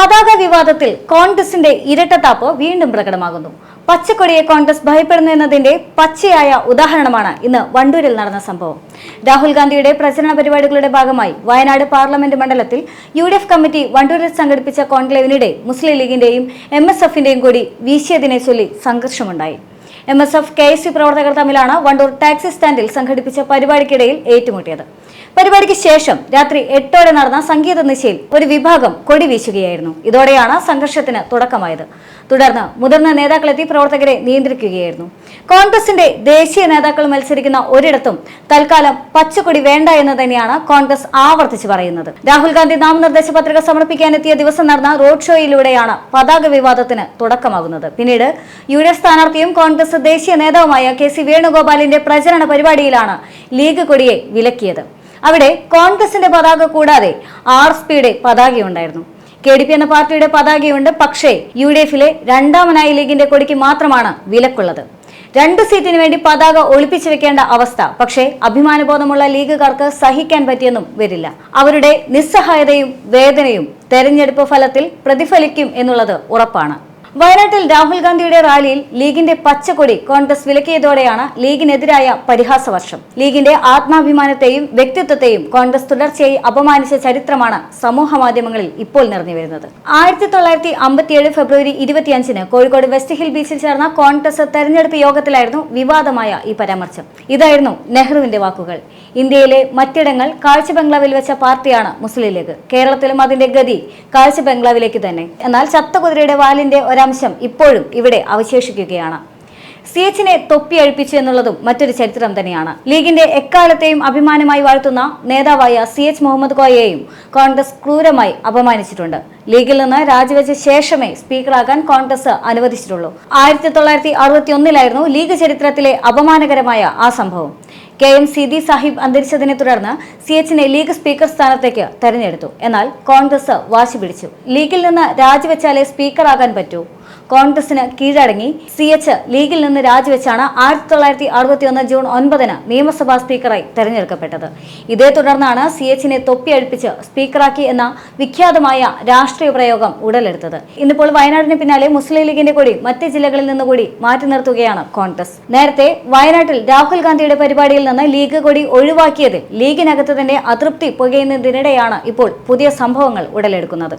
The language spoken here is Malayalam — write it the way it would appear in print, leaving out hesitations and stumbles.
പതാക വിവാദത്തിൽ കോൺഗ്രസിന്റെ ഇരട്ടത്താപ്പ് വീണ്ടും പ്രകടമാകുന്നു. പച്ചക്കൊടിയെ കോൺഗ്രസ് ഭയപ്പെടുന്നു എന്നതിന്റെ പച്ചയായ ഉദാഹരണമാണ് ഇന്ന് വണ്ടൂരിൽ നടന്ന സംഭവം. രാഹുൽ ഗാന്ധിയുടെ പ്രചരണ പരിപാടികളുടെ ഭാഗമായി വയനാട് പാർലമെന്റ് മണ്ഡലത്തിൽ UDF കമ്മിറ്റി വണ്ടൂരിൽ സംഘടിപ്പിച്ച കോൺക്ലേവിനിടെ മുസ്ലിം ലീഗിന്റെയും MSFന്റെയും കൂടി വീശിയതിനെ ചൊല്ലി സംഘർഷമുണ്ടായി. MSF KSU പ്രവർത്തകർ തമ്മിലാണ് വണ്ടൂർ ടാക്സി സ്റ്റാൻഡിൽ സംഘടിപ്പിച്ച പരിപാടിക്കിടയിൽ ഏറ്റുമുട്ടിയത്. പരിപാടിക്ക് ശേഷം രാത്രി 8 നടന്ന സംഗീത നിശയിൽ ഒരു വിഭാഗം കൊടി വീശുകയായിരുന്നു. ഇതോടെയാണ് സംഘർഷത്തിന് തുടക്കമായത്. തുടർന്ന് മുതിർന്ന നേതാക്കളെത്തി പ്രവർത്തകരെ നിയന്ത്രിക്കുകയായിരുന്നു. കോൺഗ്രസിന്റെ ദേശീയ നേതാക്കൾ മത്സരിക്കുന്ന ഒരിടത്തും തൽക്കാലം പച്ചക്കൊടി വേണ്ട എന്ന് തന്നെയാണ് കോൺഗ്രസ് ആവർത്തിച്ചു പറയുന്നത്. രാഹുൽ ഗാന്ധി നാമനിർദ്ദേശ പത്രിക സമർപ്പിക്കാനെത്തിയ ദിവസം നടന്ന റോഡ് ഷോയിലൂടെയാണ് പതാക വിവാദത്തിന് തുടക്കമാകുന്നത്. പിന്നീട് UDF സ്ഥാനാർത്ഥിയും കോൺഗ്രസ് ദേശീയ നേതാവുമായ KC വേണുഗോപാലിന്റെ പ്രചരണ പരിപാടിയിലാണ് ലീഗ് കൊടിയെ വിലക്കിയത്. അവിടെ കോൺഗ്രസിന്റെ പതാക കൂടാതെ RSPയുടെ പതാകയുണ്ടായിരുന്നു. KDP എന്ന പാർട്ടിയുടെ പതാകയുണ്ട്. പക്ഷേ UDFിലെ രണ്ടാമനായി ലീഗിന്റെ കൊടിക്ക് മാത്രമാണ് വിലക്കുള്ളത്. 2 സീറ്റിന് വേണ്ടി പതാക ഒളിപ്പിച്ചു വെക്കേണ്ട അവസ്ഥ പക്ഷേ അഭിമാനബോധമുള്ള ലീഗുകാർക്ക് സഹിക്കാൻ പറ്റിയെന്നും വരില്ല. അവരുടെ നിസ്സഹായതയും വേദനയും തെരഞ്ഞെടുപ്പ് ഫലത്തിൽ പ്രതിഫലിക്കും എന്നുള്ളത് ഉറപ്പാണ്. വയനാട്ടിൽ രാഹുൽ ഗാന്ധിയുടെ റാലിയിൽ ലീഗിന്റെ പച്ചക്കൊടി കോൺഗ്രസ് വിലക്കിയതോടെയാണ് ലീഗിനെതിരായ പരിഹാസവർഷം. ലീഗിന്റെ ആത്മാഭിമാനത്തെയും വ്യക്തിത്വത്തെയും കോൺഗ്രസ് തുടർച്ചയായി അപമാനിച്ച ചരിത്രമാണ് സമൂഹ മാധ്യമങ്ങളിൽ ഇപ്പോൾ നിറഞ്ഞു വരുന്നത്. 1957 ഫെബ്രുവരി 25 കോഴിക്കോട് വെസ്റ്റ് ഹിൽ ബീച്ചിൽ ചേർന്ന കോൺഗ്രസ് തെരഞ്ഞെടുപ്പ് യോഗത്തിലായിരുന്നു വിവാദമായ ഈ പരാമർശം. ഇതായിരുന്നു നെഹ്റുവിന്റെ വാക്കുകൾ. ഇന്ത്യയിലെ മറ്റിടങ്ങൾ കാഴ്ച ബംഗ്ലാവിൽ വെച്ച പാർട്ടിയാണ് മുസ്ലിം ലീഗ്. കേരളത്തിലും അതിന്റെ ഗതി കാഴ്ച ബംഗ്ലാവിലേക്ക് തന്നെ. എന്നാൽ ചത്തകുതിരയുടെ വാലിന്റെ ഒരംശം ഇപ്പോഴും ഇവിടെ അവശേഷിക്കുകയാണ്. CHനെ തൊപ്പിയഴിപ്പിച്ചു എന്നുള്ളതും മറ്റൊരു ചരിത്രം തന്നെയാണ്. ലീഗിന്റെ എക്കാലത്തെയും അഭിമാനമായി വാഴ്ത്തുന്ന നേതാവായ CH മുഹമ്മദ് കോയയെയും കോൺഗ്രസ് ക്രൂരമായി അപമാനിച്ചിട്ടുണ്ട്. ലീഗിൽ നിന്ന് രാജിവെച്ച ശേഷമേ സ്പീക്കറാകാൻ കോൺഗ്രസ് അനുവദിച്ചിട്ടുള്ളൂ. 1961 ലീഗ് ചരിത്രത്തിലെ അപമാനകരമായ ആ സംഭവം. KM സിദി സാഹിബ് അന്തരിച്ചതിനെ തുടർന്ന് CHനെ ലീഗ് സ്പീക്കർ സ്ഥാനത്തേക്ക് തെരഞ്ഞെടുത്തു. എന്നാൽ കോൺഗ്രസ് വാശി പിടിച്ചു. ലീഗിൽ നിന്ന് രാജിവെച്ചാലേ സ്പീക്കറാകാൻ പറ്റൂ. കോൺഗ്രസിന് കീഴടങ്ങി CH ലീഗിൽ നിന്ന് രാജിവെച്ചാണ് 1961 ജൂൺ 9 നിയമസഭാ സ്പീക്കറായി തെരഞ്ഞെടുക്കപ്പെട്ടത്. ഇതേ തുടർന്നാണ് CHനെ തൊപ്പിയഴിപ്പിച്ച് സ്പീക്കറാക്കി എന്ന വിഖ്യാതമായ രാഷ്ട്രീയ പ്രയോഗം ഉടലെടുത്തത്. ഇന്നിപ്പോൾ വയനാടിന് പിന്നാലെ മുസ്ലിം ലീഗിന്റെ കൊടി മറ്റ് ജില്ലകളിൽ നിന്നുകൂടി മാറ്റി നിർത്തുകയാണ് കോൺഗ്രസ്. നേരത്തെ വയനാട്ടിൽ രാഹുൽ ഗാന്ധിയുടെ പരിപാടിയിൽ നിന്ന് ലീഗ് കൊടി ഒഴിവാക്കിയതിൽ ലീഗിനകത്ത് തന്നെ അതൃപ്തി പുകയുന്നതിനിടെയാണ് ഇപ്പോൾ പുതിയ സംഭവങ്ങൾ ഉടലെടുക്കുന്നത്.